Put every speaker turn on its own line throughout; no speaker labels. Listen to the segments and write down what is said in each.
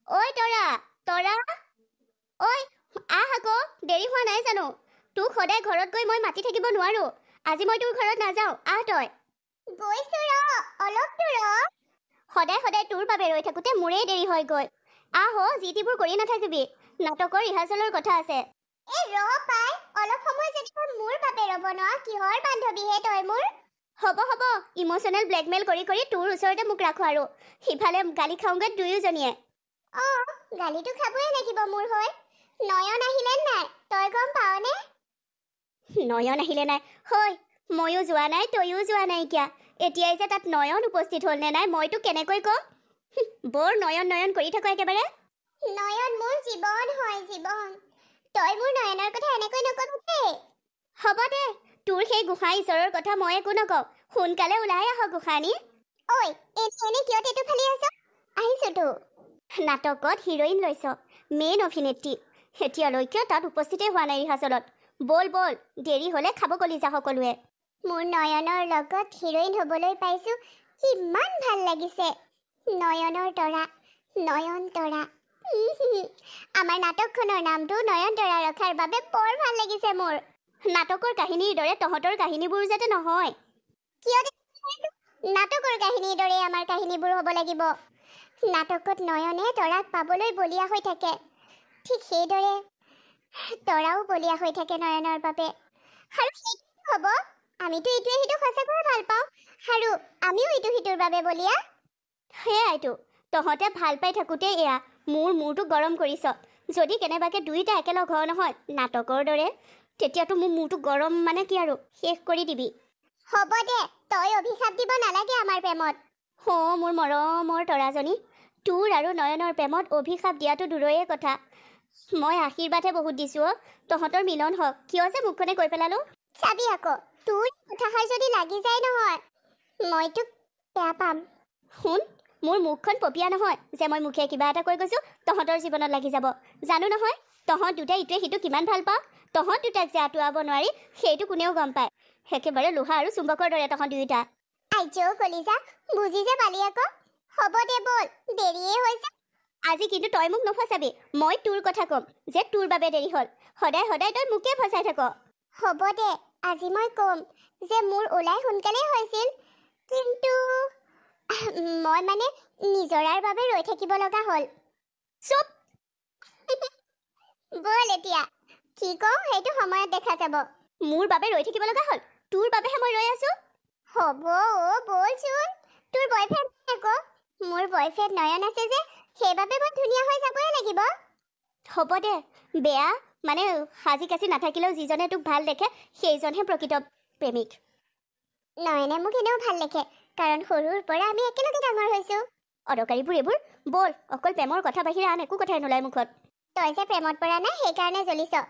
ঐ তৰা তৰা ঐ আহ আকৌ দেৰি হোৱা নাই জানো তোক সদায় ঘৰত গৈ মই মাতি থাকিব নোৱাৰো আজি মই তোৰ ঘৰত নাযাওঁ আহ তই গৈছো ৰ অলপ দূৰ সদায় সদায় তোৰ বাবে ৰৈ থাকোঁতে মোৰেই দেৰি হৈ গ'ল আহ যিটিবোৰ কৰি নাথাকিবি নাটকৰ ৰিহাৰ্চেলৰ কথা আছে এই ৰ পাই অলপ সময় যদি মোৰ বাবে ৰ'ব ন কিহৰ বান্ধৱীহে তই মোৰ হ'ব হ'ব ইমোচনেল ব্লেকমেইল কৰি কৰি তোৰ ওচৰতে মোক ৰাখো আৰু সিফালে গালি খাওঁগে দুয়োজনীয়ে গালিটো খাবই লাগিব মোৰ হৈ নয়ন আহিলে নাই তই গম পাৱনে নয়ন আহিলে নাই হয় ময়ো যোৱা নাই তয়ো যোৱা নাই এতিয়াই যে তাত নয়ন উপস্থিত হ'ল নে নাই মইতো কেনেকৈ ক'ম বৰ নয়ন নয়ন কৰি থাকো একেবাৰে নয়ন মোৰ জীৱন হয় জীৱন তই মোৰ নয়নৰ কথা এনেকৈ নকবি দেই হ'ব দে তোৰ সেই গোসাঁই ঈশ্বৰৰ কথা মই একো নকওঁ সোনকালে ওলাই আহ গোসাঁনী ঐ এনে কিয় টেটু ফালি আছ আহিছো তো নাটকত হিৰোইন লৈছ মেইন অভিনেত্ৰী এতিয়ালৈকে তাত উপস্থিতেই হোৱা নাই ৰিহাৰ্চলত বল বল দেৰি হ'লে খাব কলিজা সকলোৱে মোৰ নয়নৰ লগত হিৰোইন হ'বলৈ পাইছো কিমান ভাল লাগিছে নয়নৰ তৰা নয়ন তৰা আমাৰ নাটকখনৰ নামটো নয়ন তৰা ৰখাৰ বাবে বৰ ভাল লাগিছে মোৰ নাটকৰ কাহিনীৰ দৰে তহঁতৰ কাহিনীবোৰ যাতে নহয় কিয় নাটকৰ কাহিনীৰ দৰে আমাৰ কাহিনীবোৰ হ'ব লাগিব নাটকত নয়নে তৰাক পাবলৈ বলিয়া হৈ থাকে ঠিক সেইদৰে তৰাও বলিয়া হৈ থাকে নয়নৰ বাবে আৰু সেইটো হ'ব আমিতো ইটোৱে সিটো সঁচাকৈ ভাল পাওঁ আৰু আমিও ইটো সিটোৰ বাবে বলিয়া সেয়াইতো তহঁতে ভাল পাই থাকোঁতে এয়া মূৰটো গৰম কৰিছ যদি কেনেবাকৈ দুইটা একেলগ হওঁ নহয় নাটকৰ দৰে তেতিয়াতো মোৰ মূৰটো গৰম মানে কি আৰু শেষ কৰি দিবি হ'ব দে তই অভিশাপ দিব নালাগে আমাৰ প্ৰেমত মোৰ মৰমৰ তৰাজনী তোৰ আৰু নয়নৰ প্ৰেমত অভিশাপ দিয়াটো দূৰৰে কথা মই আশীৰ্বাদহে বহুত দিছোঁ তহঁতৰ মিলন হওক কিয় যে মুখখনে কৈ পেলালো চাবি আকৌ তোৰ কথাষাৰ যদি লাগি যায় নহয় মই তোক বেয়া পাম শুন মোৰ মুখখন পপিয়া নহয় যে মই মুখে কিবা এটা কৈ গৈছোঁ তহঁতৰ জীৱনত লাগি যাব জানো নহয় তহঁত দুটাই ইটোৱে সিটো কিমান ভাল পাওঁ তহঁত দুটাক যে আঁতৰাব নোৱাৰি সেইটো কোনেও গম পায় একেবাৰে লোহা আৰু চুম্বকৰ দৰে তহঁত দুয়োটা আইজৌ কলিজা বুজি যে পালি আকৌ হ'ব দে বল দেৰিয়ে হৈছে আজি কিন্তু তই মোক নফচাবি মই তোৰ কথা ক'ম যে তোৰ বাবে দেৰি হ'ল সদায় সদায় তই মোকে ফচাই থাক হ'ব দে আজি মই ক'ম যে মোৰ ওলাই সোনকালেই হৈছিল কিন্তু মই মানে নিজৰাৰ বাবে ৰৈ থাকিব লগা হ'ল চুপ বল এতিয়া কি কওঁ সেইটো সময়ত দেখা যাব মোৰ বাবে ৰৈ থাকিব লগা হ'ল তোৰ বাবেহে মই ৰৈ আছো হ'ব বলচোন তোৰ বয়ফ্ৰেণ্ড আকৌ মোৰ বয়ফ্ৰেণ্ড নয়ন আছে যে সেইবাবে মই ধুনীয়া হৈ যাবই লাগিব হ'ব দে বেয়া মানে সাজি কাচি নাথাকিলেও যিজনে তোক ভাল দেখে সেইজনহে প্ৰকৃত প্ৰেমিক নয়নে মোক এনেও ভাল দেখে কাৰণ সৰুৰ পৰা আমি একেলগে ডাঙৰ হৈছো অদৰকাৰীবোৰ এইবোৰ বল অকল প্ৰেমৰ কথা বাহিৰে আন একো কথাই নোলায় মুখত তই যে প্ৰেমত পৰা নাই সেইকাৰণে জ্বলিছ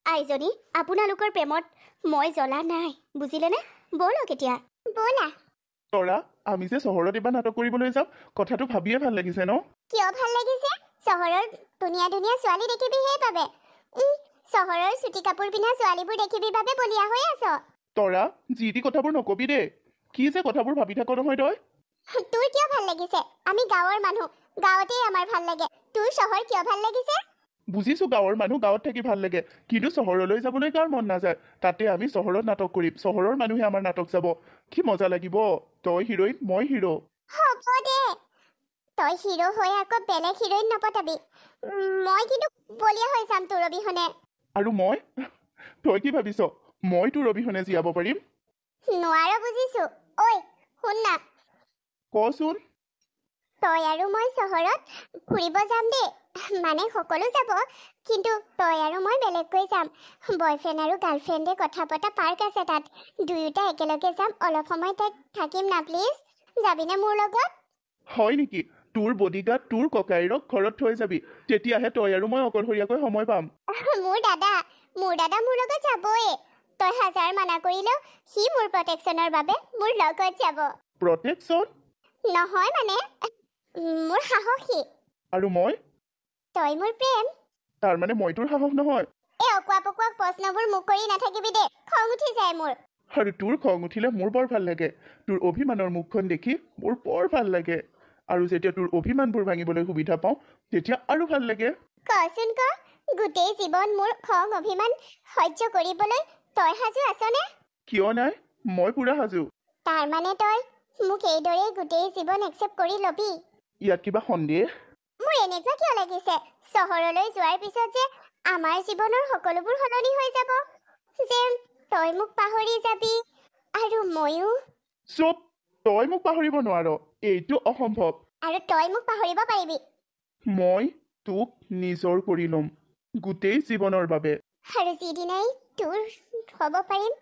আইজনী আপোনালোকৰ প্ৰেমত মই জ্বলা নাই বুজিলেনে বলক এতিয়া বলা
তৰা আমি যে চহৰত এবাৰ নাটক কৰিবলৈ যাম কথাটো ভাবিয়ে ভাল লাগিছে ন
কিয় ভাল লাগিছে চহৰৰ ধুনীয়া ধুনীয়া ছোৱালী দেখিবি সেইবাবে চহৰৰ চুটি কাপোৰ পিন্ধা ছোৱালীবোৰ দেখিবি বাবে বলিয়া হৈ আছ
তৰা যি টি কথাবোৰ নকবি দেই কি যে কথাবোৰ ভাবি থাক নহয় তই
তোৰ কিয় ভাল লাগিছে আমি গাঁৱৰ মানুহ গাঁৱতেই আমাৰ ভাল লাগে তোৰ চহৰ কিয় ভাল লাগিছে
বুজিছো গাঁৱৰ মানুহ গাঁৱত থাকি ভাল লাগে কিন্তু চহৰলৈ যাবলৈ কাৰ মন নাযায় তাতে আমি চহৰত নাটক কৰিম চহৰৰ মানুহে আমাৰ নাটক চাব কি মজা লাগিব তই হিৰোইন মই হিৰো
হ'ব দে তই হিৰো হৈ আকৌ বেলেগ হিৰোইন নপতাবি মই কিন্তু বলিয়া হৈ যাম তোৰ অবিহনে
আৰু মই তই কি ভাবিছ মই তোৰ অবিহনে জীয়াব পাৰিম
নোৱাৰ বুজিছো ঐ শুন না
কচোন
তই আৰু মই চহৰত ফুৰিব যাম দেই মানে সকলো যাব কিন্তু তই আৰু মই বেলেগকৈ যাম বয়ফ্ৰেণ্ড আৰু গাৰ্লফ্ৰেণ্ডে কথা পতা পাৰ্ক আছে তাত দুয়োটা একেলগে যাম অলপ সময় তাত থাকিম না প্লিজ যাবিনে মোৰ লগত
হয় নেকি তোৰ বডিগাৰ্ড তোৰ ককাইৰক ঘৰত থৈ যাবি তেতিয়াহে তই আৰু মই অকলশৰীয়াকৈ সময় পাম
মোৰ দাদা মোৰ লগত যাবই তই হাজাৰ মানা কৰিলেও সি মোৰ প্ৰটেকশ্যনৰ বাবে মোৰ লগত যাব
প্ৰটেকশ্যন
নহয় মানে মোৰ সাহসী
আৰু মই
তই মোৰ প্ৰেম
তাৰ মানে মই তোৰ সাহস নহয়
এই অকুৱা পকুৱা প্ৰশ্নবোৰ মুখ কৰি নাথাকিবি দে খং উঠি যায় মোৰ
আৰু তোৰ খং উঠিলে মোৰ বৰ ভাল লাগে তোৰ অভিমানৰ মুখখন দেখি মোৰ বৰ ভাল লাগে আৰু যেতিয়া তোৰ অভিমানবোৰ ভাঙিবলৈ সুবিধা পাওঁ তেতিয়া আৰু ভাল লাগে।
কচোন ক, গোটেই জীৱন মোৰ খং অভিমান সহ্য কৰিবলৈ তই সাজু আছনে?
কিয় নাই, মই পুৰা সাজু।
তাৰ মানে তই মোক এইদৰে গোটেই জীৱন একচেপ্ট কৰি ল'বি?
ইয়াত কিবা সন্দেহ?
মোৰ এনেকুৱা কিয় লাগিছে চহৰলৈ যোৱাৰ পিছত যে আমাৰ জীৱনৰ সকলোবোৰ সলনি হৈ যাব, যে তই মোক পাহৰি যাবি আৰু ময়ো।
চুপ, তই মোক পাহৰিব নোৱাৰ, এইটো অসম্ভৱ।
আৰু তই মোক পাহৰিব পাৰিবি?
মই তোক নিজৰ কৰি ল'ম গোটেই জীৱনৰ বাবে।
আৰু যিদিনাই তোৰ হ'ব পাৰিম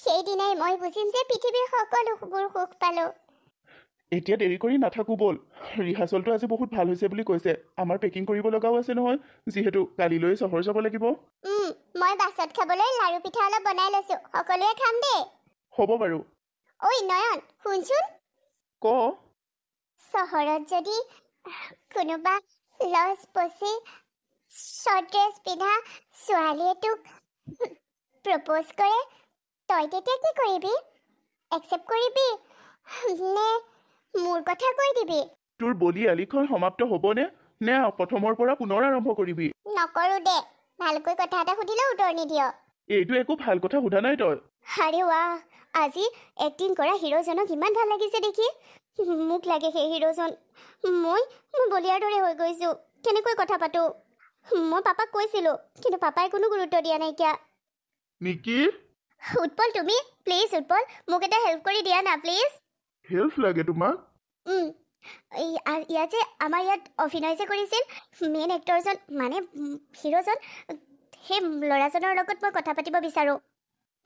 সেইদিনাই মই বুজিম যে পৃথিৱীৰ সকলোবোৰ সুখ পালো।
এতিয়া দেৰি কৰি নাথাকো ব'ল, ৰিহাৰ্চলটো আজি বহুত ভাল হৈছে বুলি কৈছে। আমাৰ পেকিং কৰিব লগাও আছে নহয়, যিহেতু কালিলৈ চহৰ যাব লাগিব।
মই বাছত খাবলৈ লাৰু পিঠা অলপ বনাই লৈছো, সকলোৱে খাম দেই।
হ'ব বাৰু।
ঐ নয়ন, শুনচোন।
ক।
চহৰত যদি কোনোবা লজ পচি শ্বৰ্ট ড্ৰেছ পিন্ধা ছোৱালীয়ে তোক প্ৰপ'জ কৰে, তই তেতিয়া কি কৰিবি? একচেপ্ট কৰিবি নে মোৰ কথা কৈ দিবি?
তোৰ বলি আলিখন সমাপ্ত হ'বনে, নে প্ৰথমৰ পৰা পুনৰ আৰম্ভ কৰিবি?
নকৰো দে, ভালকৈ কথা এটা সুধিলেও উত্তৰ নিদিয়।
এইটো একো ভাল কথা সোধা নাই তই।
আৰে ৱাহ, আজি এক্টিং কৰা হিৰোজনক ইমান ভাল লাগিছে দেখি। মোক লাগে সেই হিৰোজন। মই বলিয়াৰ দৰে হৈ গৈছো। কেনেকৈ কথা পাতো? মই পাপাক কৈছিলো, কিন্তু পাপাই কোনো গুৰুত্ব দিয়া নাইকিয়া।
নিকি?
উৎপল, তুমি প্লিজ উৎপল, মোক এটা হেল্প কৰি দিয়া না প্লিজ।
হেল্প লাগে তোমাক?
ইয়াত যে আমাৰ ইয়াত অভিনয় যে কৰিছিল মেইন এক্টৰজন, মানে হিৰোজন, সেই ল'ৰাজনৰ লগত মই কথা পাতিব বিচাৰোঁ।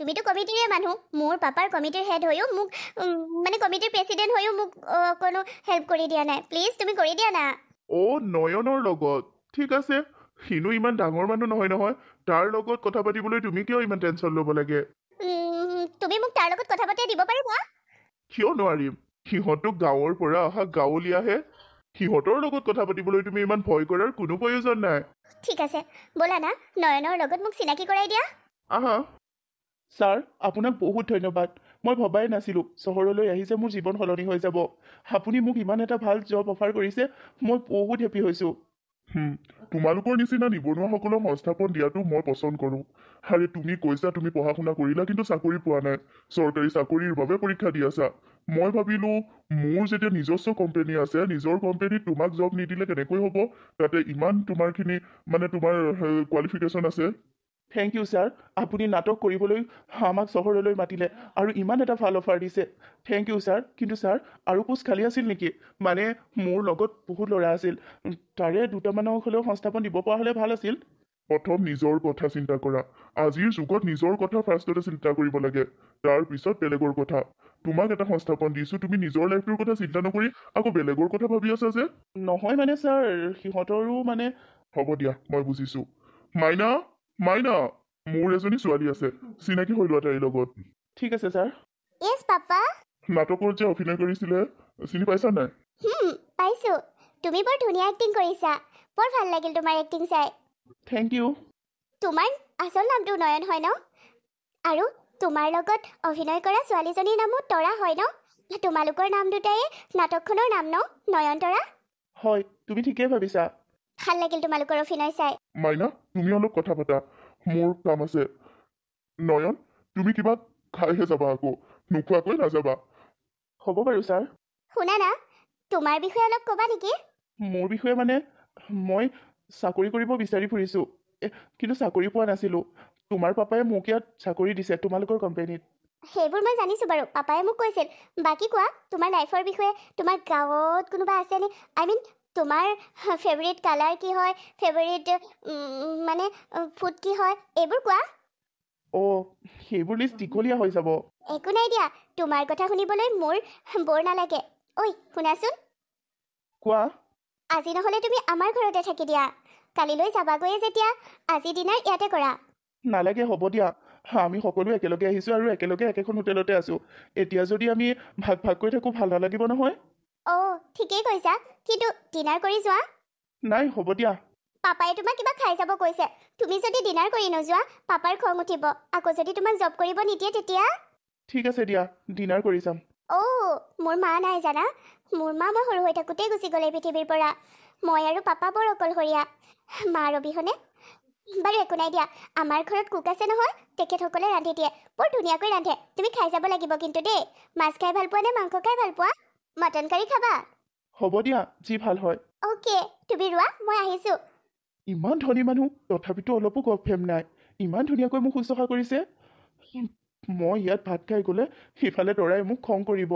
তুমিতো কমিটিৰে মানুহ, মোৰ পাপাৰ কমিটিৰ হেড হৈও মোক মানে কমিটিৰ প্ৰেচিডেণ্ট হৈও মোক কোনো হেল্প কৰি দিয়া নাই। প্লিজ তুমি কৰি দিয়া না।
নয়নৰ লগত? ঠিক আছে, সিনো ইমান ডাঙৰ মানুহ নহয় নহয়, তাৰ লগত কথা পাতিবলৈ তুমি কিয় ইমান টেনশ্যন ল'ব লাগে?
তুমি মোক তাৰ লগত কথা পাতি দিব পাৰিবা?
কিয় নোৱাৰিম, সিহঁতক গাঁৱৰ পৰা অহা গাঁৱলীয়াহে, সিহঁতৰ লগত কথা পাতিবলৈ তুমি ইমান ভয় কৰাৰ কোনো প্ৰয়োজন নাই।
ঠিক আছে, ব'লা না, নয়নৰ লগত মোক চিনাকি কৰাই দিয়া।
আহা। ছাৰ, আপোনাক বহুত ধন্যবাদ। মই ভবাই নাছিলোঁ চহৰলৈ আহি যে মোৰ জীৱন সলনি হৈ যাব। আপুনি মোক ইমান এটা ভাল জব অফাৰ কৰিছে, মই বহুত হেপী হৈছোঁ। তোমালোকৰ নিচিনা নিবনুৱাসকলক সংস্থাপন দিয়াটো মই পচন্দ কৰোঁ। আৰে তুমি কৈছা তুমি পঢ়া শুনা কৰিলা কিন্তু চাকৰি পোৱা নাই, চৰকাৰী চাকৰিৰ বাবে পৰীক্ষা দি আছা। মই ভাবিলোঁ মোৰ যেতিয়া নিজস্ব কোম্পানী আছে, নিজৰ কোম্পানীত তোমাক জব নিদিলে কেনেকৈ হ'ব? তাতে ইমান তোমাৰখিনি মানে তোমাৰ কোৱালিফিকেশ্যন আছে। থেংক ইউ ছাৰ, আপুনি নাটক কৰিবলৈ আমাক চহৰলৈ মাতিলে আৰু ইমান এটা ভাল অফাৰ দিছে। Thank you sir. কিন্তু ছাৰ, আৰু পোষ্ট খালী আছিল নেকি? মানে মোৰ লগত বহুত ল'ৰা আছিল, তাৰে দুটামানক হ'লেও সংস্থাপন দিব পৰা হ'লে ভাল আছিল। প্ৰথম নিজৰ কথা চিন্তা কৰা। আজিৰ যুগত নিজৰ কথা ফাৰ্ষ্টতে চিন্তা কৰিব লাগে, তাৰপিছত বেলেগৰ কথা। তোমাক এটা সংস্থাপন দিছোঁ, তুমি নিজৰ লাইফটোৰ কথা চিন্তা নকৰি আকৌ বেলেগৰ কথা ভাবি আছা যে? নহয় মানে ছাৰ, সিহঁতৰো মানে। হ'ব দিয়া, মই বুজিছোঁ। মাইনা, মাইনা, মোৰ এজনী ছোৱালী আছে, চিনাকি হৈ লোৱা তাইৰ লগত। ঠিক আছে ছাৰ।
য়েছ পাপা।
নাটকত যে অভিনয় কৰিছিলে, চিনি পাইছা নাই?
পাইছোঁ। তুমি বৰ ধুনীয়া এক্টিং কৰিছা, বৰ ভাল লাগিল তোমাৰ এক্টিং চাই।
Thank you.
তোমাৰ আচল নামটো নয়ন হয় ন? আৰু তোমাৰ লগত অভিনয় কৰা ছোৱালীজনীৰ নামো তৰা হয় ন? তোমালোকৰ নাম দুটাই নাটকখনৰ নাম ন, নয়নতৰা?
হয়, তুমি ঠিকেই ভাবিছা।
ভাল লাগিল তোমালোকৰ অভিনয় চাই।
মাইনা, তুমি অলপ কথা পাতা, মোৰ কাম আছে। নয়ন, তুমি কিবা খাইহে যাবা আকৌ, নোখোৱাকৈ নাযাবা। হ'ব বাৰু ছাৰ।
শুনা না, তোমাৰ বিষয়ে অলপ ক'বা নেকি?
মোৰ বিষয়ে মানে মই চাকৰি কৰিব বিচাৰি ফুৰিছোঁ, কিন্তু চাকৰি পোৱা নাছিলোঁ। তোমাৰ পাপাই মোক ইয়াত চাকৰি দিছে তোমালোকৰ কোম্পানীত।
সেইবোৰ মই জানিছোঁ বাৰু, পাপাই মোক কৈছিল। বাকী কোৱা, তোমাৰ লাইফৰ বিষয়ে। তোমাৰ গাঁৱত কোনোবা আছেনে? আই মিন, তোমাৰ ফেভৰেট কালাৰ কি হয়, ফেভৰেট মানে ফুড কি হয়, এইবোৰ কোৱা।
সেইবোৰ লিষ্ট দীঘলীয়া হৈ যাব।
একো নাই দিয়া, তোমাৰ কথা শুনিবলৈ মোৰ বৰ নালাগে। ঐ শুনাচোন।
কোৱা।
আজি নহ'লে তুমি আমাৰ ঘৰতে থাকি দিয়া। কালিলৈ যাবাগৈয়ে যেতিয়া, আজি ডিনাৰ ইয়াতে কৰা।
নালাগে, হ'ব দিয়া। আমি সকলো একেলগে আহিছোঁ আৰু একেলগে একেখন হোটেলতে আছোঁ। এতিয়া যদি আমি ভাগ ভাগকৈ থাকোঁ ভাল নালাগিব নহয়।
ঠিকেই কৈছা, কিন্তু ডিনাৰ কৰি যোৱা।
নাই, হ'ব দিয়া।
পাপাই তোমাক কিবা খাই যাব কৈছে। তুমি যদি ডিনাৰ কৰি নোযোৱা, পাপাৰ খং উঠিব। আকৌ যদি তোমাক জব কৰিব নিদিয়ে তেতিয়া?
ঠিক আছে দিয়া, ডিনাৰ কৰি যাম।
মোৰ মা নাই জানা, মোৰ মা মই সৰু হৈ থাকোঁতেই গুচি গ'লে পৃথিৱীৰ পৰা। মই আৰু পাপা বৰ অকলশৰীয়া। মাৰ অবিহনে। বাৰু একো নাই দিয়া, আমাৰ ঘৰত কুক আছে নহয়, তেখেতসকলে ৰান্ধি দিয়ে, বৰ ধুনীয়াকৈ ৰান্ধে। তুমি খাই যাব লাগিব কিন্তু দেই। মাছ খাই ভাল পোৱা নে মাংস খাই ভাল পোৱা? মটন কাৰী খাবা?
হ'ব দিয়া, যি ভাল হয়।
অ'কে, তুমি ৰোৱা, মই আহিছোঁ।
ইমান ধনী মানুহ, তথাপিতো অলপো গভভেম নাই। ইমান ধুনীয়াকৈ মোক শুশ্ৰূষা কৰিছে। মই ইয়াত ভাত খাই গ'লে সিফালে তৰাই মোক খং কৰিব।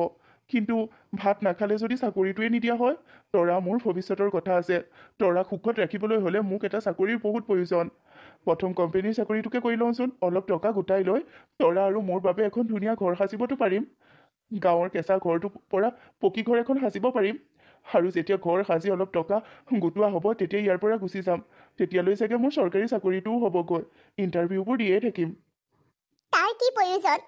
কিন্তু ভাত নাখালে যদি চাকৰিটোৱে নিদিয়া হয়, তৰা মোৰ ভৱিষ্যতৰ কথা আছে। তৰাক সুখত ৰাখিবলৈ হ'লে মোক এটা চাকৰিৰ বহুত প্ৰয়োজন। প্ৰথম কোম্পানীৰ চাকৰিটোকে কৰি লওঁচোন, অলপ টকা গোটাই লৈ তৰা আৰু মোৰ বাবে এখন ধুনীয়া ঘৰ সাজিবতো পাৰিম। গাঁৱৰ কেঁচা ঘৰটোৰ পৰা পকী ঘৰ এখন সাজিব পাৰিম। আৰু যেতিয়া ঘৰ সাজি অলপ টকা গোটোৱা হ'ব, তেতিয়া ইয়াৰ পৰা গুচি যাম। তেতিয়ালৈ চাগে মোৰ চৰকাৰী চাকৰিটোও হ'বগৈ। ইণ্টাৰভিউবোৰ দিয়ে থাকিম।
তাৰ কি প্ৰয়োজন?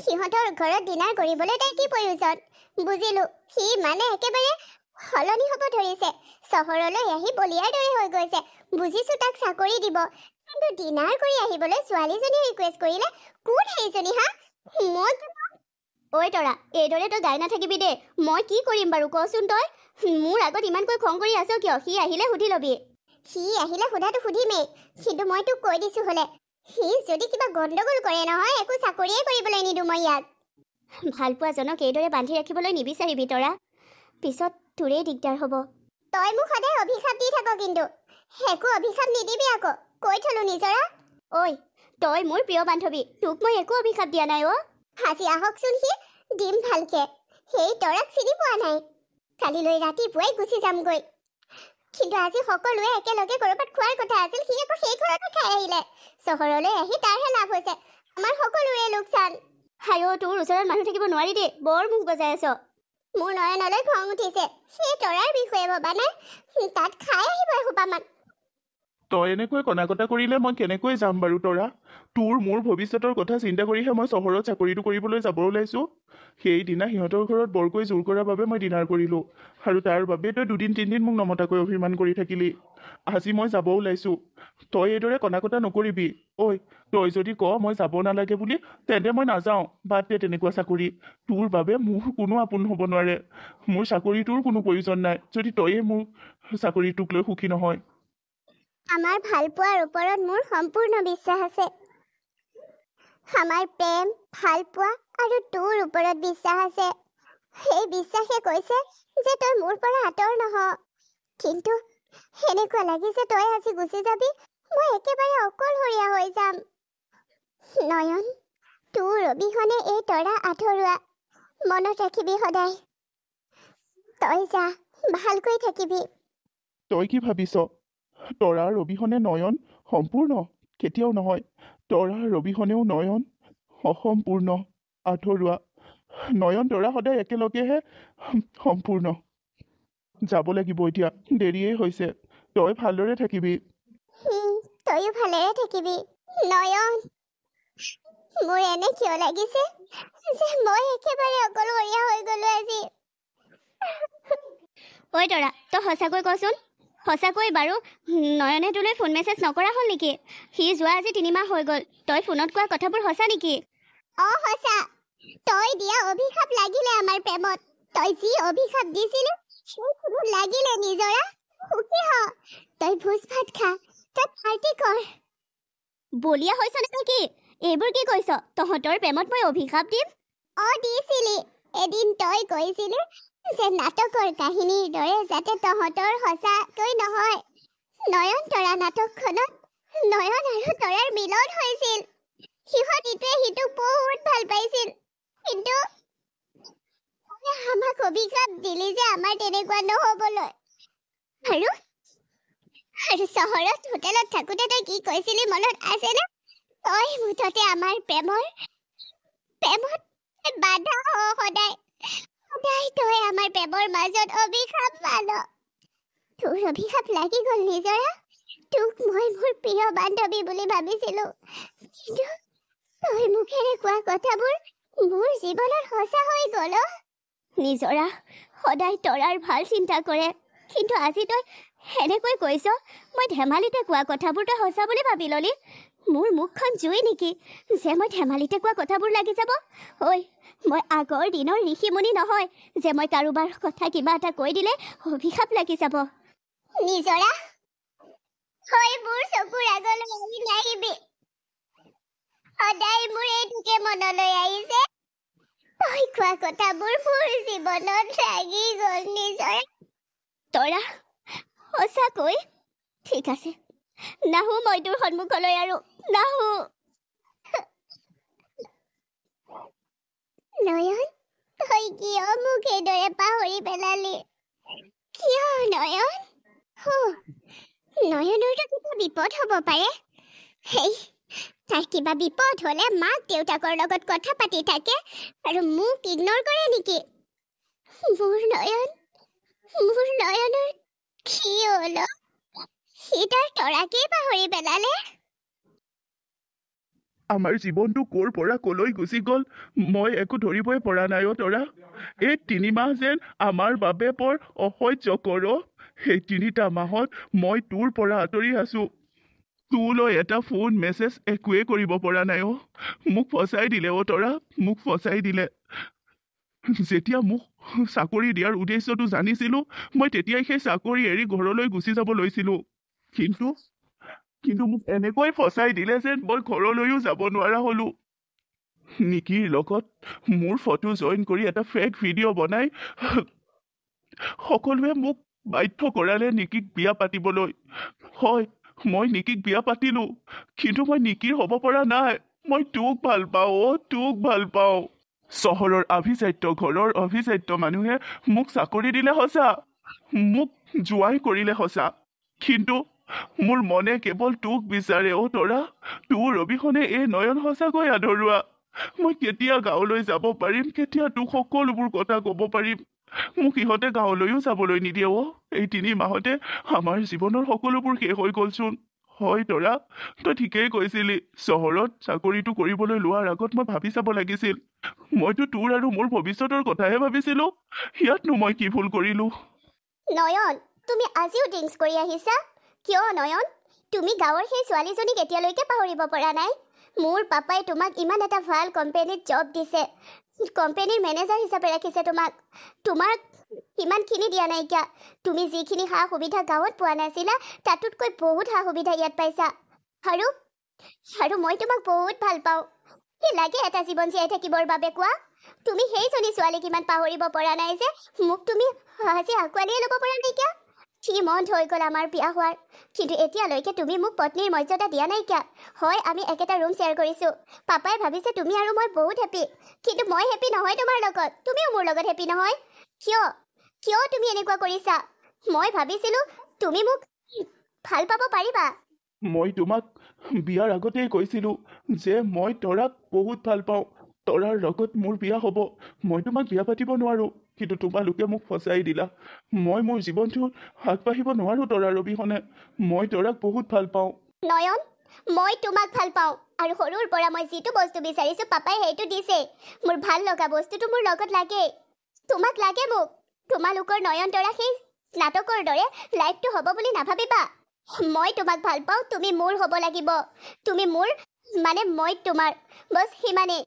সিহঁতৰ ঘৰত ডিনাৰ কৰিবলৈ তাই কি প্ৰয়োজন? বুজিলো, সি মানে একেবাৰে সলনি হ'ব ধৰিছে। চহৰলৈ আহি বলিয়াৰ দৰে হৈ গৈছে। বুজিছো তাক চাকৰি দিব, কিন্তু ডিনাৰ কৰি আহিবলৈ ছোৱালীজনীয়ে ৰিকুৱেষ্ট কৰিলে কোন সেইজনী হা? মই ঐ তৰা, এইদৰে তই গাই নাথাকিবি দেই। মই কি কৰিম বাৰু কচোন তই? মোৰ আগত ইমানকৈ খং কৰি আছ কিয়? সি আহিলে সুধি ল'বি। সি আহিলে সোধাটো সুধিমেই, কিন্তু মই তোক কৈ দিছো হ'লে, সি যদি কিবা গণ্ডগোল কৰে নহয়, একো চাকৰিয়ে কৰিবলৈ নিদিওঁ মই ইয়াক। ভালপোৱাজনক এইদৰে বান্ধি ৰাখিবলৈ নিবিচাৰিবি তৰা, পিছত তোৰেই দিগদাৰ হ'ব। তই মোক সদায় অভিশাপ দি থাক, কিন্তু একো অভিশাপ নিদিবি আকৌ, কৈ থলো নিজৰা। ঐ, তই মোৰ প্ৰিয় বান্ধৱী, তোক মই একো অভিশাপ দিয়া নাই অ'। আজি আহকচোন সি, দিম ভালকে। সেই তৰাক চিনি পোৱা নাই। কালিলৈ ৰাতিপুৱাই গুচি যামগৈ। কিন্তু আজি সকলোৱে একেলগে ক'ৰবাত খোৱাৰ কথা আছিল, সি আকৌ সেই ঘৰতে খাই আহিলে। চহৰলৈ আহি তাৰহে লাভ হৈছে, আমাৰ সকলোৰে লোকচান। হায়ো, তোৰ ওচৰত মানুহ থাকিব নোৱাৰি দেই, বৰ মুখ বজাই আছ। মোৰ নয়নলৈ খং উঠিছে, সেই তৰাৰ বিষয়ে ভবা নাই, তাত খাই আহিব এসোপামান।
তই এনেকৈ কণাকটা কৰিলে মই কেনেকৈ যাম বাৰু তৰা? তোৰ মোৰ ভৱিষ্যতৰ কথা চিন্তা কৰিহে মই চহৰত চাকৰিটো কৰিবলৈ যাব ওলাইছোঁ। সেইদিনা সিহঁতৰ ঘৰত বৰকৈ জোৰ কৰাৰ বাবে মই ডিনাৰ কৰিলোঁ, আৰু তাৰ বাবে তই 2-3 দিন মোক নমতাকৈ অভিমান কৰি থাকিলি। আজি মই যাব ওলাইছোঁ। তই এইদৰে কণাকটা নকৰিবি। ঐ, তই যদি ক মই যাব নালাগে বুলি, তেন্তে মই নাযাওঁ। বাদ দে তেনেকুৱা চাকৰি। তোৰ বাবে মোৰ কোনো আপোন হ'ব নোৱাৰে। মোৰ চাকৰিটোৰ কোনো প্ৰয়োজন নাই, যদি তয়ে মোৰ চাকৰিটোক লৈ সুখী নহয়।
আমাৰ ভালপোৱাৰ ওপৰত মোৰ সম্পূৰ্ণ বিশ্বাস আছে। আমাৰ প্ৰেম, ভালপোৱা আৰু তোৰ ওপৰত বিশ্বাস আছে। সেই বিশ্বাসে কৈছে যে তই মোৰ পৰা আঁতৰ নহ। কিন্তু এনেকুৱা লাগিছে তই আজি গুচি যাবি, মই একেবাৰে অকলশৰীয়া হৈ যাম। নয়ন, তোৰ অবিহনে এই তৰা আধৰুৱা, মনত ৰাখিবি সদায়। তই যা, ভালকৈ থাকিবি।
তই কি ভাবিছ? তৰাৰ অবিহনে নয়ন সম্পূৰ্ণ? কেতিয়াও নহয়। তৰাৰ অবিহনেও নয়ন অসম্পূৰ্ণ, আধৰুৱা। নয়ন তৰা সদায় একেলগেহে সম্পূৰ্ণ। যাব লাগিব এতিয়া, দেৰিয়েই হৈছে। তই ভালদৰে থাকিবি।
তয়ো ভালেৰে থাকিবি। নয়ন, মোৰ এনে কিয় লাগিছে যে মই একেবাৰে অকলশৰীয়া হৈ গলো আজি। ঐ তৰা, তই সঁচাকৈ কচোন, সঁচাকৈ বাৰু নয়নে তোলৈ ফোন মেছেজ নকৰা হ'ল নেকি? সি যোৱা আজি 3 মাহ হৈ গ'ল। তই ফোনত কোৱা কথাবোৰ সঁচা নেকি? সঁচা। তই দিয়া অভিশাপ লাগিলে আমাৰ প্ৰেমত। তই যি অভিশাপ দিছিলি সেইবোৰ লাগিলে নিজৰা। সুখী হ, তই ভোজ ভাত খা, তই পাৰ্টি কৰ। বলিয়া হৈছ নে কি? এইবোৰ কি কৈছ? তহঁতৰ প্ৰেমত মই অভিশাপ দিম? দিছিলি। এদিন তই কৈছিলি যে নাটকৰ কাহিনীৰ দৰে যাতে তহঁতৰ সঁচাকৈ নহয়। নয়ন তৰা নাটকখনত নয়ন আৰু তৰাৰ মিলন হৈছিল। সিহঁত ইটোৱে সিটোক বহুত ভাল পাইছিল, কিন্তু আমাক অভিশাপ দিলি যে আমাৰ তেনেকুৱা নহবলৈ। আৰু চহৰত হোটেলত থাকোতে তই কি কৈছিলি মনত আছেনে? তই মুঠতে আমাৰ প্ৰেমত বাধা হ সদায়। সদায় তই আমাৰ প্ৰেমৰ মাজত অভিশাপ পাল। তোৰ অভিশাপ লাগি গ'ল নিজৰা। তোক মই মোৰ প্ৰিয় বান্ধৱী বুলি ভাবিছিলো, কিন্তু তই মুখেৰে কোৱা কথাবোৰ মোৰ জীৱনত সঁচা হৈ গ'ল। নিজৰা সদায় তৰাৰ ভাল চিন্তা কৰে, কিন্তু আজি তই এনেকৈ কৈছ মই ধেমালিতে কোৱা কথাবোৰ তই সঁচা বুলি ভাবি ললি মোৰ মুখখন জুই নেকি যে মই ধেমালিতে কোৱা কথাবোৰ লাগি যাব ঐ মই আগৰ দিনৰ ঋষিমুনি নহয় যে মই কাৰোবাৰ কথা কিবা এটা কৈ দিলে অভিশাপ লাগি যাব নিজৰা হয় মোৰ চকুৰ আগলৈ আহি নাহিবি সদায় মোৰ এইটোকে মনলৈ আহিছে তই কোৱা কথাবোৰ মোৰ জীৱনত লাগি গ'ল নিজৰা তৰা সঁচাকৈ ঠিক আছে নাহো মই তোৰ সন্মুখলৈ আৰু নাহো নয়ন তই কিয় মোক এইদৰে পাহৰি পেলালি কিয় নয়ন নয়নৰতো কিবা বিপদ হ'ব পাৰে হেই তাৰ কিবা বিপদ হ'লে মাক দেউতাকৰ লগত কথা পাতি থাকে আৰু মোক ইগনৰ কৰে নেকি মোৰ নয়নৰ কি হ'ল সি তাৰ তৰাকেই পাহৰি পেলালে
আমাৰ জীৱনটো ক'ৰ পৰা ক'লৈ গুচি গ'ল মই একো ধৰিবই পৰা নাই অ' তৰা এই ৩ মাহ যেন আমাৰ বাবে বৰ অসহ্যকৰ সেই ৩টা মাহত মই তোৰ পৰা আঁতৰি আছো তোলৈ এটা ফোন মেছেজ একোৱেই কৰিব পৰা নাই অ' মোক ফচাই দিলে অ' তৰা মোক ফচাই দিলে যেতিয়া মোক চাকৰি দিয়াৰ উদ্দেশ্যটো জানিছিলো মই তেতিয়াই সেই চাকৰি এৰি ঘৰলৈ গুচি যাব লৈছিলো কিন্তু মোক এনেকৈ ফচাই দিলে যেন মই ঘৰলৈও যাব নোৱাৰা হলো নিকিৰ লগত মোৰ ফটো জইন কৰি এটা ফেক ভিডিঅ' বনাই সকলোৱে মোক বাধ্য কৰালে নিকিক বিয়া পাতিবলৈ হয় মই নিকিক বিয়া পাতিলো কিন্তু মই নিকিৰ হ'ব পৰা নাই মই তোক ভাল পাওঁ তোক ভাল পাওঁ চহৰৰ আভিজাত্য ঘৰৰ অভিজাত্য মানুহে মোক চাকৰি দিলে সঁচা মোক জোৱাই কৰিলে সঁচা কিন্তু মোৰ মনে কেৱল তোক বিচাৰে অ' তৰা তোৰ অবিহনে এই নয়ন সঁচাকৈ আধৰুৱা মই কেতিয়া গাঁৱলৈ যাব পাৰিম কেতিয়া তোক সকলোবোৰ কথা ক'ব পাৰিম মোক ইহঁতে গাঁৱলৈও যাবলৈ নিদিয়ে অ' এই ৩ মাহতে আমাৰ জীৱনৰ সকলোবোৰ শেষ হৈ গ'লচোন হয় তৰা তই ঠিকেই কৈছিলি চহৰত চাকৰিটো কৰিবলৈ লোৱাৰ আগত মই ভাবি চাব লাগিছিল মইতো তোৰ আৰু মোৰ ভৱিষ্যতৰ কথাহে ভাবিছিলো ইয়াতনো মই কি ভুল কৰিলো
নয়ন তুমি আজিও ড্ৰিংকছ কৰি আহিছা কিয় নয়ন তুমি গাঁৱৰ সেই ছোৱালীজনীক এতিয়ালৈকে পাহৰিব পৰা নাই মোৰ পাপাই তোমাক ইমান এটা ভাল কোম্পানীত জব দিছে কোম্পানীৰ মেনেজাৰ হিচাপে ৰাখিছে তোমাক ইমানখিনি দিয়া নাইকিয়া তুমি যিখিনি সা সুবিধা গাঁৱত পোৱা নাছিলা তাতোতকৈ বহুত সা সুবিধা ইয়াত পাইছা আৰু মই তোমাক বহুত ভাল পাওঁ কি লাগে এটা জীৱন জীয়াই থাকিবৰ বাবে কোৱা তুমি সেইজনী ছোৱালীক ইমান পাহৰিব পৰা নাই যে মোক তুমি আজি আঁকোৱালিয়ে ল'ব পৰা নাইকিয়া 3 মাহ হৈ গ'ল আমাৰ বিয়া হোৱাৰ কিন্তু এতিয়ালৈকে তুমি মোক পত্নীৰ মৰ্যাদা দিয়া নাইকিয়া হয় আমি একেটা ৰুম শ্বেয়াৰ কৰিছো পাপাই ভাবিছে তুমি আৰু মই বহুত হেপী কিন্তু মই হেপী নহয় তোমাৰ লগত তুমিও মোৰ লগত হেপী নহয় কিয় তুমি এনেকুৱা কৰিছা মই ভাবিছিলো তুমি মোক ভাল পাব পাৰিবা
মই তোমাক বিয়াৰ আগতেই কৈছিলো যে মই তৰাক বহুত ভাল পাওঁ তৰাৰ লগত মোৰ বিয়া হ'ব মই তোমাক বিয়া পাতিব নোৱাৰো কিন্তু তোমালোকে মোক ফচাই দিলা মই মোৰ জীৱনটো আগবাঢ়িব নোৱাৰো তৰাৰ অবিহনে মই তৰাক বহুত ভাল পাওঁ
নয়ন মই তোমাক ভাল পাওঁ আৰু সৰুৰ পৰা মই যিটো বস্তু বিচাৰিছো পাপাই সেইটো দিছে মোৰ ভাল লগা বস্তুটো মোৰ লগত লাগে তোমাক লাগে মোক তোমালোকৰ নয়ন তৰা সেই নাটকৰ দৰে লাইফটো হ'ব বুলি নাভাবিবা মই তোমাক ভাল পাওঁ তুমি মোৰ হ'ব লাগিব তুমি মোৰ মানে মই তোমাৰ বছ সিমানেই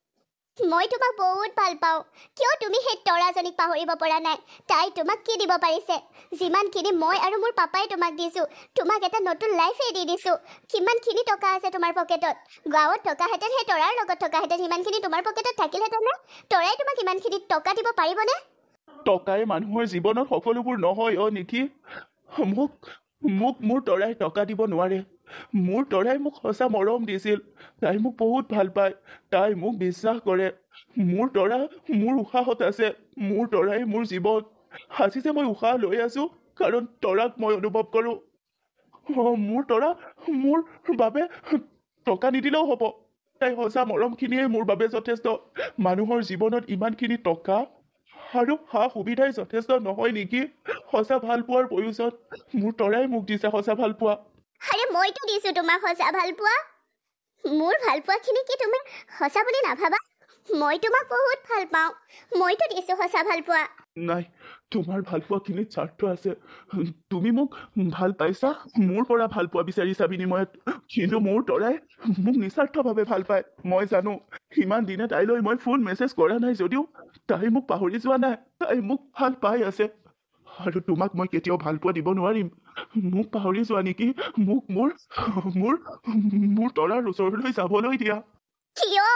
মই তোমাক বহুত ভাল পাওঁ কিয় তুমি সেই তৰাজনীক পাহৰিব পৰা নাই তাই তোমাক কি দিব পাৰিছে যিমানখিনি মই আৰু মোৰ পাপাই তোমাক দিছো তোমাক এটা নতুন লাইফে দি দিছো কিমানখিনি টকা আছে তোমাৰ পকেটত গাঁৱত থকাহেঁতেন সেই তৰাৰ লগত থকাহেঁতেন সিমানখিনি তোমাৰ পকেটত থাকিলহেঁতেন নে তৰাই তোমাক ইমানখিনি টকা দিব পাৰিবনে
টকাই মানুহৰ জীৱনত সকলোবোৰ নহয় নিকি মোক মোৰ তৰাই টকা দিব নোৱাৰে মোৰ তৰাই মোক সঁচা মৰম দিছিল তাই মোক বহুত ভাল পায় তাই মোক বিশ্বাস কৰে মোৰ তৰা মোৰ উশাহত আছে মোৰ তৰাই মোৰ জীৱন আজি যে মই উশাহ লৈ আছো কাৰণ তৰাক মই অনুভৱ কৰো মোৰ তৰা মোৰ বাবে টকা নিদিলেও হ'ব তাই সঁচা মৰমখিনিয়ে মোৰ বাবে যথেষ্ট মানুহৰ জীৱনত ইমানখিনি টকা আৰু সা সুবিধাই যথেষ্ট নহয় নেকি সঁচা ভাল পোৱাৰ প্ৰয়োজন মোৰ তৰাই মোক দিছে সঁচা ভাল পোৱা
আৰে মইতো দিছো তোমাক সঁচা ভাল পোৱা মোৰ ভাল পোৱাখিনি কি তুমি সঁচা বুলি নাভাবা মই তোমাক বহুত ভাল পাওঁ মইতো দিছো সঁচা ভাল পোৱা
নাই তোমাৰ ভালপোৱাখিনিত স্বাৰ্থ আছে। তুমি মোক ভাল পাইছা, মোৰ পৰা ভালপোৱা বিচাৰিছা বিনিময়ত, কিন্তু মোৰ তৰাই মোক নিস্বাৰ্থভাৱে ভাল পায়। মই জানো ইমান দিনে তাইলৈ মই ফোন মেছেজ কৰা নাই যদিও তাই মোক পাহৰি যোৱা নাই, তাই মোক ভাল পাই আছে। আৰু তোমাক মই কেতিয়াও ভালপোৱা দিব নোৱাৰিম। মোক পাহৰি যোৱা নেকি? মোক মোৰ মোৰ মোৰ তৰাৰ ওচৰলৈ যাবলৈ দিয়া।
কিয়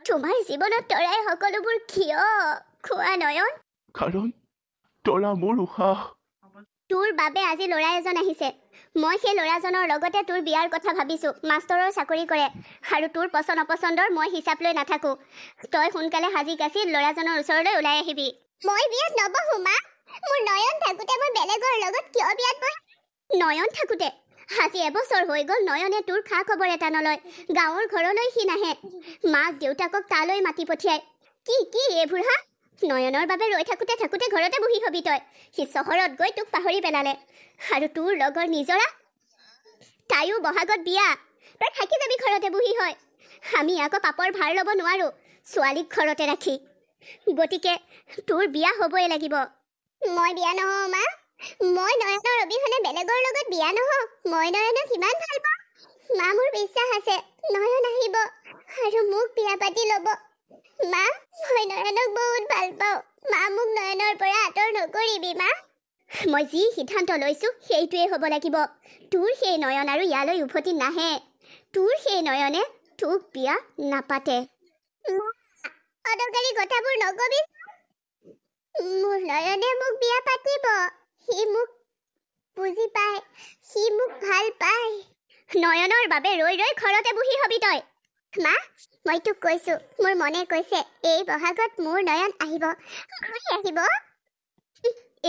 তোমাৰ জীৱনত তৰাই সকলোবোৰ কিয় খোৱা নয়ন?
কাৰণ তৰা মোৰ উশাহ।
তোৰ বাবে আজি ল'ৰা এজন আহিছে। মই সেই ল'ৰাজনৰ লগতে তোৰ বিয়াৰ কথা ভাবিছো। মাষ্টৰৰ চাকৰি কৰে আৰু তোৰ পচন্দ অপচন্দৰ মই হিচাপ লৈ নাথাকো। তই সোনকালে সাজি কাচি ল'ৰাজনৰ ওচৰলৈ ওলাই আহিবি। মই বিয়াত নবহো মা। মোৰ নয়ন থাকোতে মই বেলেগৰ লগত কিয় বিয়াত বহিম? নয়ন থাকোতে? আজি এবছৰ হৈ গ'ল নয়নে তোৰ খা খবৰ এটা নলয়। গাঁৱৰ ঘৰলৈ সি নাহে। মাক দেউতাকক তালৈ মাতি পঠিয়াই। কি এইবোৰ হা? নয়নৰ বাবে ৰৈ থাকোতে থাকোতে ঘৰতে বহি হবি তই। সি চহৰত গৈ তোক পাহৰি পেলালে। আৰু তোৰ লগৰ নিজৰা, তাইও বহাগত বিয়া। তই থাকি যাবি ঘৰতে বহি হয়। আমি আকৌ পাপৰ ভাৰ ল'ব নোৱাৰো ছোৱালীক ঘৰতে ৰাখি। গতিকে তোৰ বিয়া হ'বই লাগিব। মই বিয়া নহওঁ মা। মই নয়নৰ অবিহনে বেলেগৰ লগত বিয়া নহওঁ। মই নয়নক ইমান ভাল পাওঁ। মা মোৰ বিশ্বাস আছে নয়ন আহিব আৰু মোক বিয়া পাতি ল'ব। মা মই নয়নক বহুত ভাল পাওঁ। মা মোক নয়নৰ পৰা আঁতৰ নকৰিবি মা। মই যি সিদ্ধান্ত লৈছো সেইটোৱে হ'ব লাগিব। তোৰ সেই নয়ন আৰু ইয়ালৈ উভতি নাহে। তোৰ সেই নয়নে তোক বিয়া নাপাতে। অদৰকাৰী কথাবোৰ নকবি। মোৰ নয়নে মোক বিয়া পাতিব। সি মোক বুজি পায়। সি মোক ভাল পায়। নয়নৰ বাবে ৰৈ ৰৈ ঘৰতে বহি হবি তই। মা মই তোক কৈছো, মোৰ মনে কৈছে এই বহাগত মোৰ নয়ন আহিব। আহিব।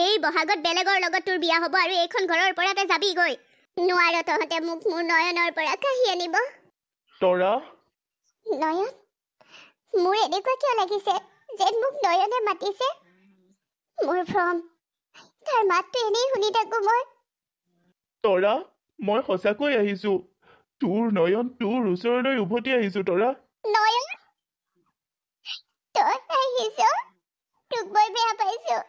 এই বহাগত বেলেগৰ লগত তোৰ বিয়া হ'ব আৰু এইখন ঘৰৰ পৰা তই যাবি গৈ। নোৱাৰ তহঁতে মোক মোৰ নয়নৰ পৰা কাঢ়ি আনিব।
তৰা,
নয়ন, মোৰ এনেকুৱা কিয় লাগিছে যেন মোক নয়নে মাতিছে? মোৰ ভ্ৰম। তাৰ মাতটো এনেই শুনি থাকো মই।
তৰা, মই সঁচাকৈ আহিছো। তোৰ নয়ন তোৰ ওচৰলৈ উভতি আহিছো তৰা।
নয়ন, তই আহিছ? তোক মই বেয়া পাইছো।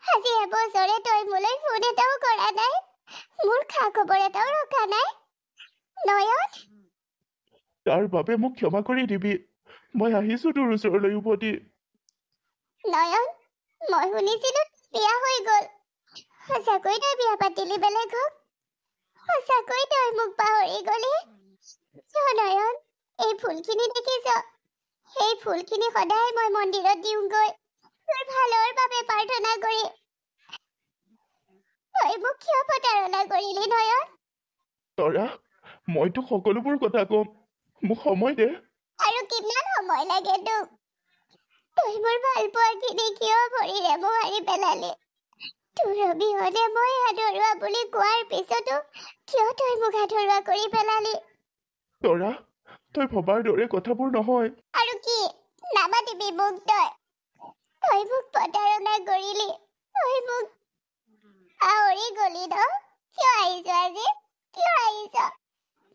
আজি এবছৰে তই মোলৈ ফোন এটাও কৰা নাই। মোৰ খা খবৰ এটাও ৰখা নাই। নয়ন,
তাৰ বাবে মোক ক্ষমা কৰি দিবি। মই আহিছো তোৰ ওচৰলৈ উভতি।
নয়ন, মই শুনিছিলো বিয়া হৈ গ'ল। সঁচাকৈ তই বিয়া পাতিলি বেলেগক? সঁচাকৈ তই মোক পাহৰি গলি? নয়ন, এই ফুলখিনি দেখিছ? সেই ফুলখিনি সদায় মই মন্দিৰত দিওঁগৈ তোৰ ভালৰ বাবে প্ৰাৰ্থনা কৰি। তই মোক কিয় প্ৰতাৰণা কৰিলি নয়ন?
তৰা, মই তোক সকলোবোৰ কথা কম। মোক সময় দে।
আৰু কিমান সময় লাগে তোক? তই মোৰ ভাল পোৱাখিনি কিয় ভৰিৰে মোহাৰি পেলালি? তোৰ অবিহনে মই আধৰুৱা বুলি কোৱাৰ পিছতো কিয় তই মোক আধৰুৱা কৰি পেলালি?
তৰা, তই ভবাৰ দৰে কথাবোৰ নহয়।
আৰু কি নামাতিবি মোক তই? তই মোক প্ৰতাৰণা কৰিলি। তই মোক আৱৰি গলি ন? কিয় আহিছ আজি? কিয় আহিছ?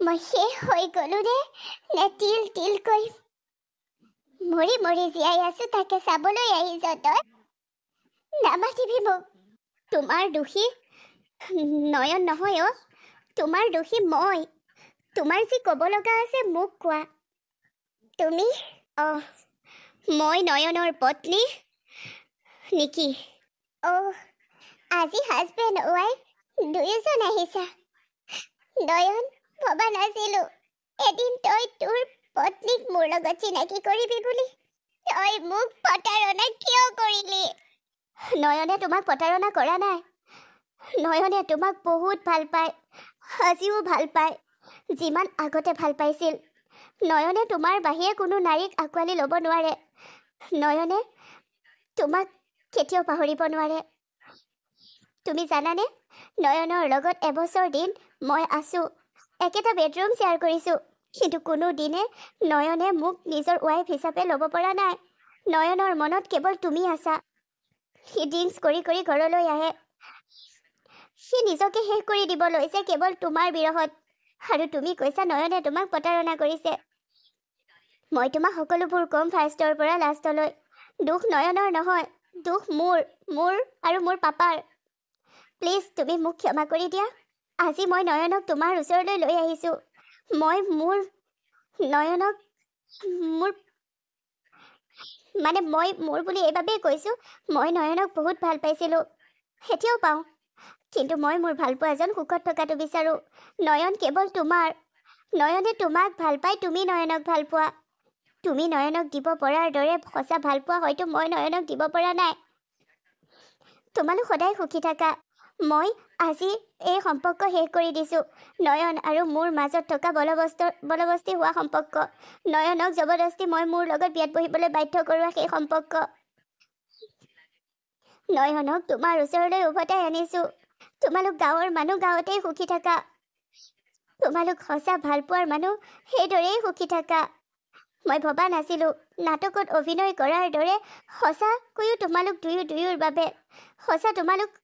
মই শেষ হৈ গলো নে তিল তিলকৈ মৰি মৰি জীয়াই আছো তাকে চাবলৈ আহিছ তই? নামাতিবি মোক। তোমাৰ দোষী নয়ন নহয় অ। তোমাৰ দোষী মই। তোমাৰ যি ক'ব লগা আছে মোক কোৱা। তুমি মই নয়নৰ পত্নী নেকি? আজি হাজবেণ্ড ৱাইফ দুয়োজন আহিছা। নয়ন, ভবা নাছিলো এদিন তই তোৰ পত্নীক মোৰ লগত চিনাকি কৰিবি বুলি। তই মোক প্ৰতাৰণা কিয় কৰিলি? নয়নে তোমাক প্ৰতাৰণা কৰা নাই। নয়নে তোমাক বহুত ভাল পায়। আজিও ভাল পায়। যিমান আগতে ভাল পাইছিল। নয়নে তোমাৰ বাহিৰে কোনো নাৰীক আঁকোৱালি ল'ব নোৱাৰে। নয়নে তোমাক কেতিয়াও পাহৰিব নোৱাৰে। তুমি জানানে নয়নৰ লগত এবছৰ দিন মই আছো। একেটা বেডৰুম শ্বেয়াৰ কৰিছো। কিন্তু কোনো দিনে নয়নে মোক নিজৰ ৱাইফ হিচাপে ল'ব পৰা নাই। নয়নৰ মনত কেৱল তুমি আছা। সি ড্ৰিংকছ কৰি কৰি ঘৰলৈ আহে। সি নিজকে শেষ কৰি দিব লৈছে কেৱল তোমাৰ বিৰহত। আৰু তুমি কৈছা নয়নে তোমাক প্ৰতাৰণা কৰিছে। মই তোমাক সকলোবোৰ ক'ম ফাৰ্ষ্টৰ পৰা লাষ্টলৈ। দুখ নয়নৰ নহয়, দুখ মোৰ আৰু মোৰ পাপাৰ। প্লিজ তুমি মোক ক্ষমা কৰি দিয়া। আজি মই নয়নক তোমাৰ ওচৰলৈ লৈ আহিছোঁ। মই নয়নক মোৰ মই মোৰ বুলি এইবাবেই কৈছোঁ, মই নয়নক বহুত ভাল পাইছিলোঁ, এতিয়াও পাওঁ। কিন্তু মই মোৰ ভালপোৱা এজন সুখত থকাটো বিচাৰোঁ। নয়ন কেৱল তোমাৰ। নয়নে তোমাক ভাল পায়, তুমি নয়নক ভাল পোৱা। তুমি নয়নক দিব পৰাৰ দৰে সঁচা ভালপোৱা হয়তো মই নয়নক দিব পৰা নাই। তোমালোক সদায় সুখী থাকা। মই আজি এই সম্পৰ্ক শেষ কৰি দিছোঁ। নয়ন আৰু মোৰ মাজত থকা বলবস্তি হোৱা সম্পৰ্ক, নয়নক জবৰদস্তি মই মোৰ লগত বিয়াত বহিবলৈ বাধ্য কৰোৱা সেই সম্পৰ্ক, নয়নক তোমাৰ ওচৰলৈ উভতাই আনিছোঁ। তোমালোক গাঁৱৰ মানুহ গাঁৱতেই সুখী থাকা। তোমালোক সঁচা ভালপোৱাৰ মানুহ সেইদৰেই সুখী থাকা। মই ভবা নাছিলোঁ নাটকত অভিনয় কৰাৰ দৰে সঁচাকৈও তোমালোক দুয়োৰ বাবে। সঁচা তোমালোক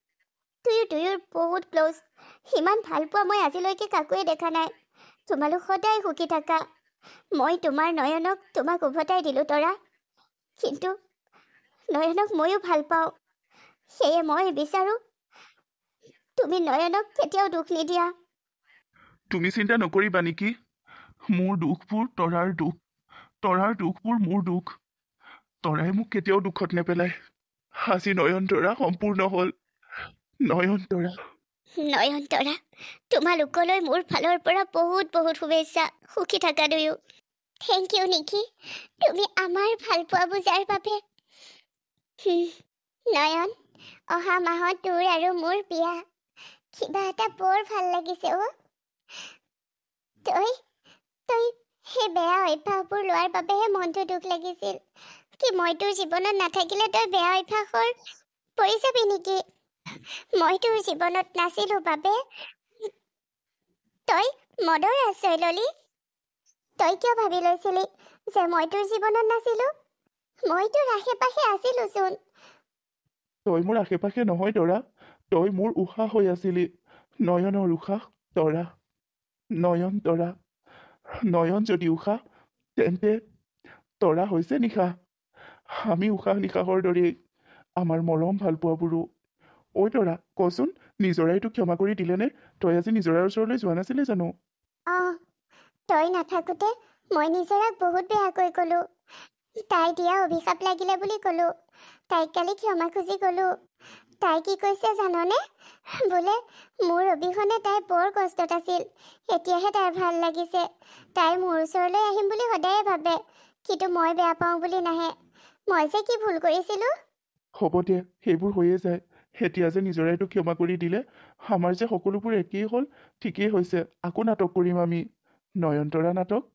দুয়োৰ বহুত ক্ল'জ। সিমান ভালপোৱা মই আজিলৈকে কাকোৱে দেখা নাই। তোমালোক সদায় সুখী থাকা। মই তোমাৰ নয়নক তোমাক উভতাই দিলোঁ তৰা, কিন্তু নয়নক ময়ো ভাল পাওঁ। সেয়ে মই বিচাৰোঁ তুমি নয়নক কেতিয়াও দুখ নিদিয়া।
তুমি চিন্তা নকৰিবা নেকি? মোৰ দুখবোৰ তৰাৰ দুখ, তৰাৰ দুখবোৰ মোৰ দুখ। তৰাই মোক কেতিয়াও দুখত নেপেলায়। আজি নয়নতৰা সম্পূৰ্ণ হ'ল। নয়নতৰা।
নয়নতৰা, তোমালোকলৈ মোৰ ফালৰ পৰা বহুত শুভেচ্ছা। সুখী থাকা দুয়ো। থেংক ইউ নিকি, তুমি আমাৰ ভালপোৱা বুজাৰ বাবে। নয়ন, অহা মাহত তোৰ আৰু মোৰ বিয়া। কিবা এটা বৰ ভাল লাগিছে অ'। তই সেই বেয়া অভ্যাসবোৰ লোৱাৰ বাবেহে মনটো দুখ লাগিছিল। কি মই তোৰ জীৱনত নাথাকিলে তই বেয়া অভ্যাসৰ পৰি যাবি নেকি? মই তোৰ জীৱনত নাছিলো বাবে তই মদৰ আশ্ৰয় ললি। তই কিয় ভাবি লৈছিলি যে মই তোৰ জীৱনত নাছিলো? মই তোৰ আশে পাশে আছিলোচোন।
তই মোৰ আশে পাশে নহয় তৰা, তই মোৰ উশাহ হৈ আছিলি। নয়নৰ উশাহ তৰা। নয়নতৰা। নয়ন যদি উশাহ, তেন্তে তৰা হৈছে নিশাহ। আমি উশাহ নিশাহৰ দৰেই, আমাৰ মৰম ভালপোৱাবোৰো। ঐ তৰা, কচোন নিজৰাইটো ক্ষমা কৰি দিলেনে? তই আজি নিজৰাৰ ওচৰলৈ যোৱা নাছিলি জানো?
তই নাথাকোতে মই নিজৰাক বহুত বেয়াকৈ ক'লো। তাই দিয়া অভিশাপ লাগিলে বুলি ক'লো। তাইক কালি ক্ষমা খুজি ক'লো। তাই কি কৈছে জাননে? বোলে মোৰ অবিহনে তাই বৰ কষ্টত আছিল, এতিয়াহে তাইৰ ভাল লাগিছে। তাই মোৰ ওচৰলৈ আহিম বুলি সদায়ে ভাবে, কিন্তু মই বেয়া পাওঁ বুলি নাহে। মই যে কি ভুল কৰিছিলো।
হ'ব দে, সেইবোৰ হৈয়ে যায়। এতিয়া যে নিজৰাইটো ক্ষমা কৰি দিলে, আমাৰ যে সকলোবোৰ একেই হ'ল, ঠিকেই হৈছে। আকৌ নাটক কৰিম আমি, নয়নতৰা নাটক।